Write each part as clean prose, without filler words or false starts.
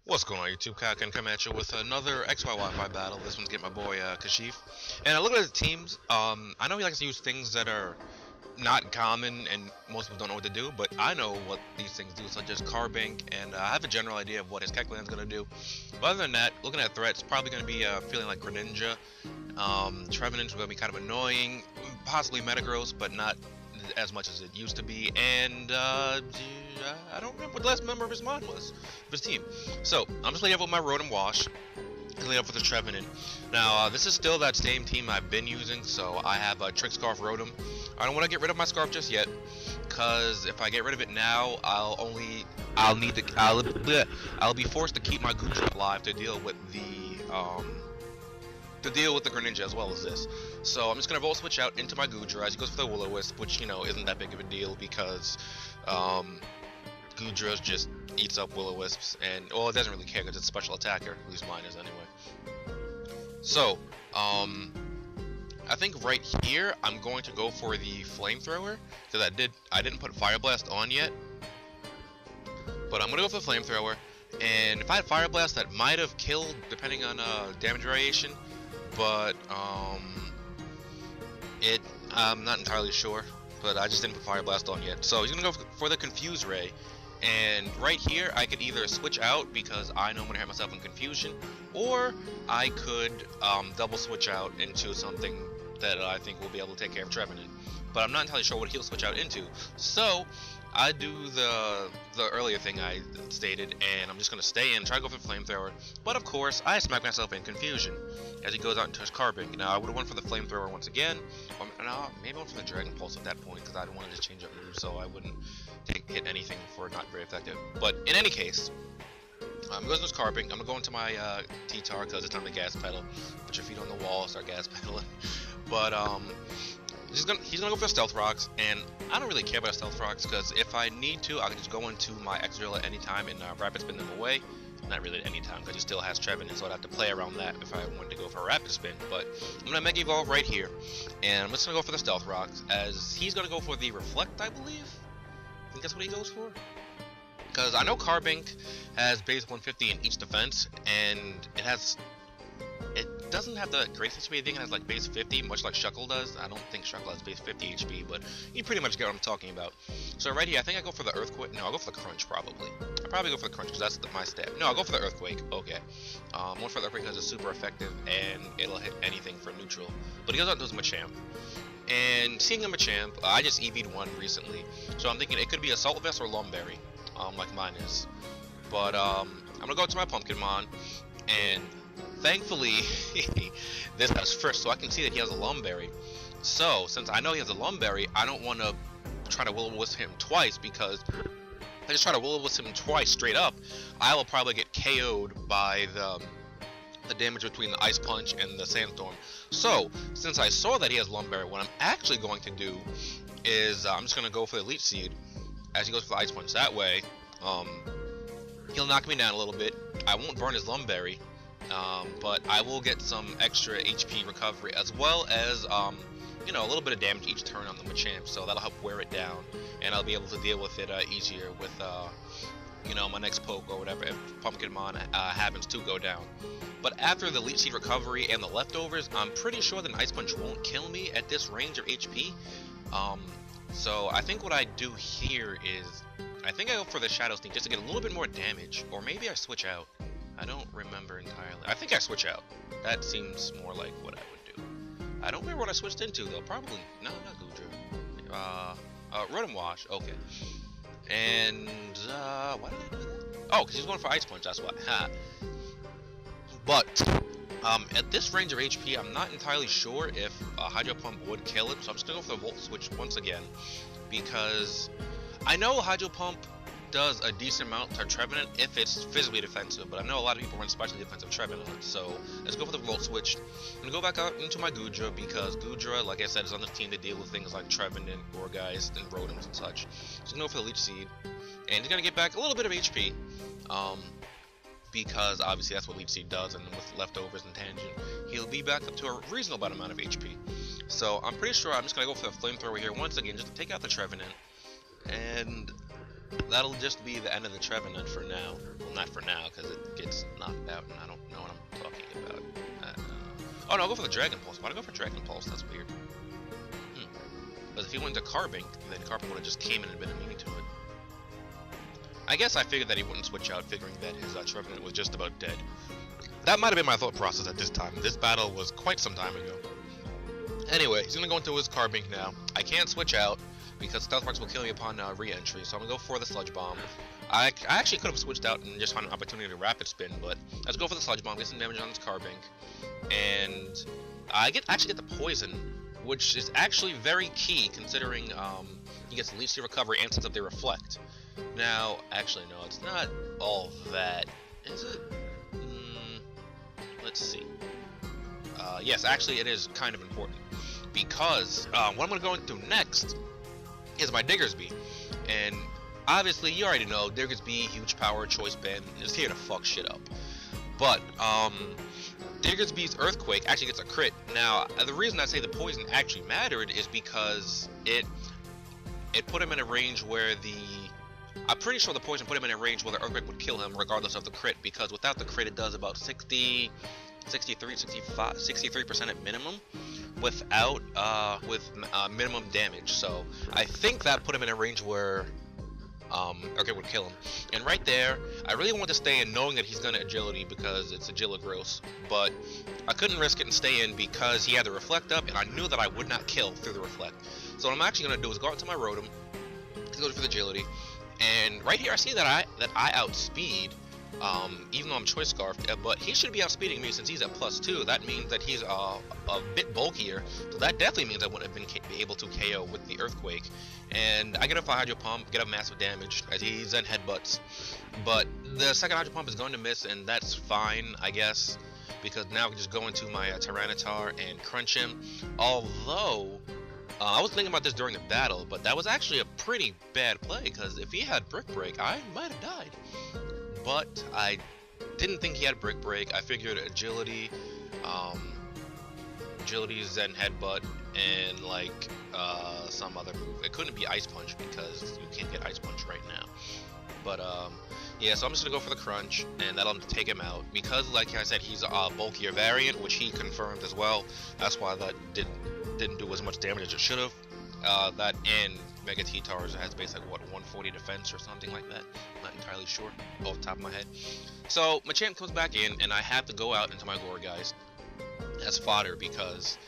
What's going on, YouTube? Kaioken come at you with another XY Wi-Fi battle. This one's getting my boy Kashif. And I look at his teams. I know he likes to use things that are not common and most people don't know what to do, but I know what these things do, such as Carbink, and I have a general idea of what his Keklan's going to do. But other than that, looking at threats, probably going to be feeling like Greninja. Trevenant's going to be kind of annoying, possibly Metagross, but not as much as it used to be, and I don't remember what the last member of his mod was, of his team. So, I'm just laying up with my Rotom Wash, laying up with the Trevenant. Now, this is still that same team I've been using, so I have a Trick Scarf Rotom. I don't want to get rid of my Scarf just yet, because if I get rid of it now, I'll be forced to keep my Goodra alive to deal with the Greninja as well as this. So I'm just gonna Volt Switch out into my Goodra as he goes for the Will-O-Wisp, which, you know, isn't that big of a deal because Goodra just eats up Will-O-Wisps, and well, it doesn't really care because it's a special attacker. At least mine is anyway. So I think right here I'm going to go for the Flamethrower because I didn't put Fire Blast on yet, but I'm gonna go for the Flamethrower. And if I had Fire Blast, that might have killed depending on damage variation. But I'm not entirely sure, but I just didn't put Fire Blast on yet. So he's gonna go for the Confuse Ray, and right here I could either switch out because I know I'm gonna hurt myself in Confusion, or I could double switch out into something that I think will be able to take care of Trevenant. But I'm not entirely sure what he'll switch out into. So I do the earlier thing I stated, and I'm just gonna stay in, try to go for the Flamethrower. But of course, I smack myself in Confusion as he goes out into his Carbink. Now I would have went for the Flamethrower once again. No, maybe I went for the Dragon Pulse at that point because I didn't want to just change up moves, so I wouldn't hit anything for not very effective. But in any case, I'm going to his Carbink. I'm gonna go into my T-Tar because it's time to gas pedal. Put your feet on the wall, start gas pedaling. But he's gonna go for Stealth Rocks, and I don't really care about Stealth Rocks because if I need to, I can just go into my X-Drill at any time and Rapid Spin them away. Not really at any time because he still has Trevenant, so I'd have to play around that if I wanted to go for a Rapid Spin. But I'm gonna Mega Evolve right here, and I'm just gonna go for the Stealth Rocks as he's gonna go for the Reflect, I believe. I think that's what he goes for. Because I know Carbink has base 150 in each defense, and it doesn't have the greatest HP. I think it has like base 50, much like Shuckle does. I don't think Shuckle has base 50 HP, but you pretty much get what I'm talking about. So right here, I think I go for the Earthquake. No, I'll go for the Crunch probably. I'll probably go for the Crunch because that's my stat. No, I'll go for the Earthquake. Okay. One for the Earthquake because it's super effective and it'll hit anything for neutral. But he goes out to his Machamp. And seeing a Machamp, I just EV'd one recently. So I'm thinking it could be Assault Vest or Lumberry, like mine is. But I'm gonna go to my Pumpkinmon, and thankfully this has first, so I can see that he has a Lumberry. So since I know he has a Lumberry, I don't want to try to Will-O-Wisp him twice, because if I just try to Will-O-Wisp him twice straight up, I will probably get KO'd by the damage between the Ice Punch and the Sandstorm. So since I saw that he has Lumberry, what I'm actually going to do is I'm just going to go for the Leech Seed as he goes for the Ice Punch. That way he'll knock me down a little bit. I won't burn his Lumberry, but I will get some extra HP recovery as well as you know, a little bit of damage each turn on the Machamp, so that'll help wear it down, and I'll be able to deal with it easier with you know, my next poke or whatever if Pumpkinmon happens to go down. But after the Leech Seed recovery and the leftovers, I'm pretty sure that an Ice Punch won't kill me at this range of HP. So I think what I do here is I think I go for the Shadow Sneak just to get a little bit more damage, or maybe I switch out. I don't remember entirely. I think I switch out. That seems more like what I would do. I don't remember what I switched into though. Probably no, not Goodra. Rotom Wash. Okay. And why did I do that? Oh, because he's going for Ice Punch. That's why. But at this range of HP, I'm not entirely sure if Hydro Pump would kill him. So I'm just gonna go for the Volt Switch once again, because I know Hydro Pump does a decent amount to Trevenant if it's physically defensive, but I know a lot of people run specially defensive Trevenant, so let's go for the Volt Switch. I'm gonna go back out into my Goodra because Goodra, like I said, is on the team to deal with things like Trevenant, Gourgeist, and Rotoms and such. So I'm gonna go for the Leech Seed, and he's gonna get back a little bit of HP, because obviously that's what Leech Seed does, and with leftovers and Tangent, he'll be back up to a reasonable amount of HP. So I'm pretty sure I'm just gonna go for the Flamethrower here once again, just to take out the Trevenant, and that'll just be the end of the Trevenant for now. Well, not for now, because it out, and I don't know what I'm talking about. Oh no, I'll go for the Dragon Pulse. Why'd I go for Dragon Pulse? That's weird. Because if he went to Carbink, then Carbink would have just came in and been immune to it. I guess I figured that he wouldn't switch out, figuring that his Trevenant was just about dead. That might have been my thought process at this time. This battle was quite some time ago. Anyway, he's gonna go into his Carbink now. I can't switch out because Stealth Marks will kill me upon re-entry, so I'm gonna go for the Sludge Bomb. I actually could have switched out and just found an opportunity to Rapid Spin, but let's go for the Sludge Bomb, get some damage on his Carbink, and I actually get the Poison, which is actually very key considering he gets leech to recovery and sets up the Reflect. Now, actually no, it's not all that, is it? Let's see. Yes, actually it is kind of important because what I'm going to go into next is my Diggersby, and obviously you already know Diggersby, huge power, choice band, is here to fuck shit up. But Diggersby's Earthquake actually gets a crit. Now, the reason I say the poison actually mattered is because it put him in a range where I'm pretty sure the poison put him in a range where the Earthquake would kill him regardless of the crit, because without the crit it does about 63% at minimum without minimum damage. So I think that put him in a range where Earthquake would kill him. And right there, I really wanted to stay in knowing that he's gonna agility because it's Agiligros, but I couldn't risk it and stay in because he had the Reflect up and I knew that I would not kill through the Reflect. So what I'm actually gonna do is go out to my Rotom, go for the agility, and right here I see that I outspeed, even though I'm Choice Scarfed, but he should be outspeeding me since he's at +2. That means that he's a bit bulkier, so that definitely means I wouldn't have been able to KO with the Earthquake. And I get up a Hydro Pump, get up massive damage as he Zen Headbutts, but the second Hydro Pump is going to miss, and that's fine, I guess, because now I can just go into my Tyranitar and crunch him. Although I was thinking about this during the battle, but that was actually a pretty bad play, because if he had Brick Break, I might have died. But I didn't think he had Brick Break. I figured agility, Zen Headbutt, and like some other move. It couldn't be Ice Punch because you can't get Ice Punch right now. But yeah, so I'm just gonna go for the Crunch, and that'll take him out. Because, like I said, he's a bulkier variant, which he confirmed as well. That's why that didn't do as much damage as it should have. That and Mega T-Tars has basically what, 140 defense or something like that. Not entirely sure off the top of my head. So Machamp comes back in, and I have to go out into my Gourgeist as fodder because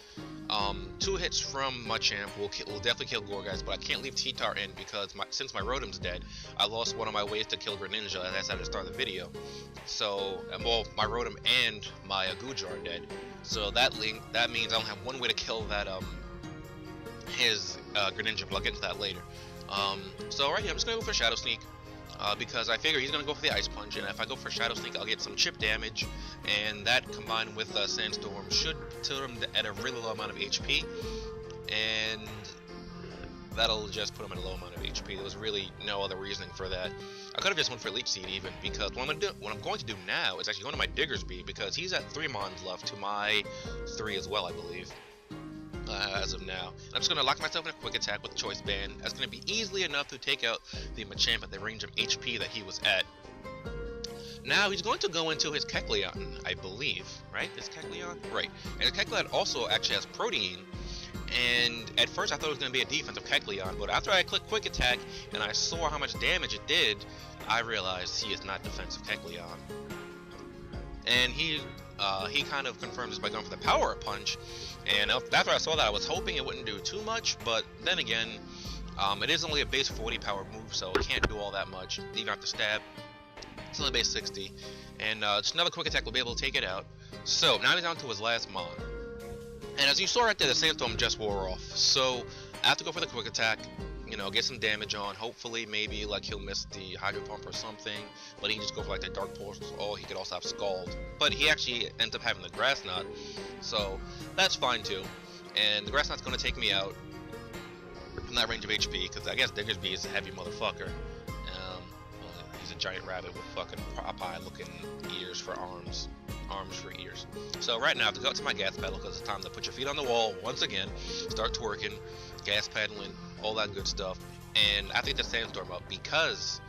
2 hits from Machamp will definitely kill Gourgeist, but I can't leave T-Tar in because since my Rotom's dead, I lost one of my ways to kill Greninja, as I said at the start of the video. So, well, my Rotom and my Gujar are dead. So that means I don't have one way to kill that his Greninja, but I'll get into that later. So right here, I'm just gonna go for Shadow Sneak. Because I figure he's going to go for the Ice Punch, and if I go for Shadow Sneak, I'll get some chip damage, and that combined with Sandstorm should tilt him at a really low amount of HP, and that'll just put him at a low amount of HP. There was really no other reasoning for that. I could have just went for Leech Seed even, because what I'm going to do now is actually go to my Diggersby, because he's at 3 Mons left to my 3 as well, I believe. As of now. And I'm just going to lock myself in a Quick Attack with Choice Band. That's going to be easily enough to take out the Machamp at the range of HP that he was at. Now he's going to go into his Kecleon, I believe, right? This Kecleon? Right. And the Kecleon also actually has Protein, and at first I thought it was going to be a defensive Kecleon, but after I clicked Quick Attack and I saw how much damage it did, I realized he is not defensive Kecleon. And he kind of confirmed this by going for the Power Punch, and after I saw that, I was hoping it wouldn't do too much, but then again, it is only a base 40 power move, so it can't do all that much, even after stab. It's only base 60, and just another Quick Attack will be able to take it out. So now he's down to his last Mon, and as you saw right there, the Sandstorm just wore off, so I have to go for the Quick Attack, you know, get some damage on. Hopefully, maybe like he'll miss the Hydro Pump or something, but he can just go for like the Dark Pulse, or he could also have Scald. But he actually ends up having the Grass Knot, so that's fine too. And the Grass Knot's going to take me out from that range of HP, because I guess Diggersby is a heavy motherfucker. Well, he's a giant rabbit with fucking Popeye-looking ears for arms for ears. So right now I have to go out to my gas pedal, because it's time to put your feet on the wall once again, start twerking, gas pedaling, all that good stuff. And I think the Sandstorm up, because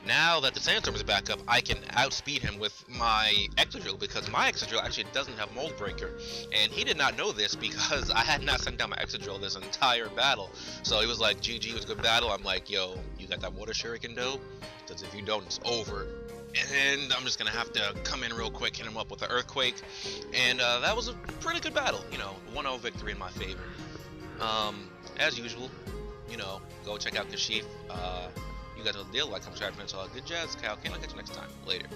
Now that the Sandstorm is back up, I can outspeed him with my Exadrill, because my Exadrill actually doesn't have Mold Breaker, and he did not know this because I had not sent down my Exadrill this entire battle. So he was like, GG, it was a good battle. I'm like, yo, you got that Water Shuriken though? Because if you don't, it's over. And I'm just gonna have to come in real quick, hit him up with the Earthquake, and that was a pretty good battle. You know, 1-0 victory in my favor. As usual, you know, go check out Kashif. You guys know the deal. Like, subscribe, and it's all good jazz. Kaioken, I'll catch you next time. Later.